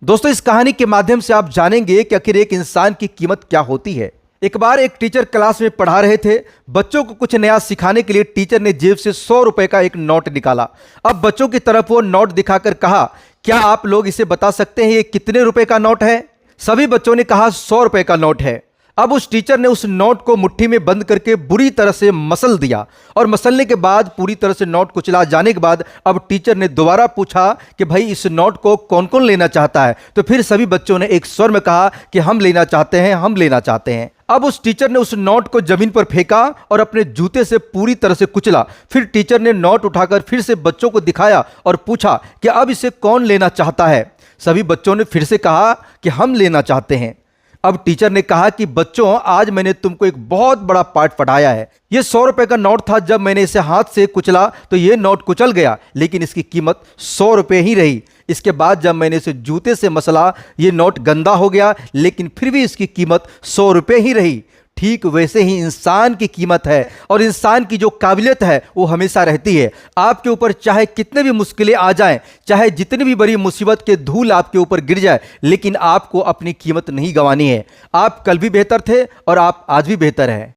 दोस्तों, इस कहानी के माध्यम से आप जानेंगे कि आखिर एक इंसान की कीमत क्या होती है। एक बार एक टीचर क्लास में पढ़ा रहे थे। बच्चों को कुछ नया सिखाने के लिए टीचर ने जेब से 100 रुपए का एक नोट निकाला। अब बच्चों की तरफ वो नोट दिखाकर कहा, क्या आप लोग इसे बता सकते हैं ये कितने रुपए का नोट है? सभी बच्चों ने कहा 100 रुपए का नोट है। अब उस टीचर ने उस नोट को मुट्ठी में बंद करके बुरी तरह से मसल दिया और मसलने के बाद पूरी तरह से नोट कुचला जाने के बाद अब टीचर ने दोबारा पूछा कि भाई इस नोट को कौन कौन लेना चाहता है? तो फिर सभी बच्चों ने एक स्वर में कहा कि हम लेना चाहते हैं, हम लेना चाहते हैं। अब उस टीचर ने उस नोट को जमीन पर फेंका और अपने जूते से पूरी तरह से कुचला। फिर टीचर ने नोट उठाकर फिर से बच्चों को दिखाया और पूछा कि अब इसे कौन लेना चाहता है? सभी बच्चों ने फिर से कहा कि हम लेना चाहते हैं। अब टीचर ने कहा कि बच्चों, आज मैंने तुमको एक बहुत बड़ा पाठ पढ़ाया है। ये 100 रुपए का नोट था। जब मैंने इसे हाथ से कुचला तो ये नोट कुचल गया, लेकिन इसकी कीमत 100 रुपए ही रही। इसके बाद जब मैंने इसे जूते से मसला, ये नोट गंदा हो गया, लेकिन फिर भी इसकी कीमत 100 रुपए ही रही। ठीक वैसे ही इंसान की कीमत है और इंसान की जो काबिलियत है वो हमेशा रहती है। आपके ऊपर चाहे कितने भी मुश्किलें आ जाएं, चाहे जितनी भी बड़ी मुसीबत के धूल आपके ऊपर गिर जाए, लेकिन आपको अपनी कीमत नहीं गंवानी है। आप कल भी बेहतर थे और आप आज भी बेहतर हैं।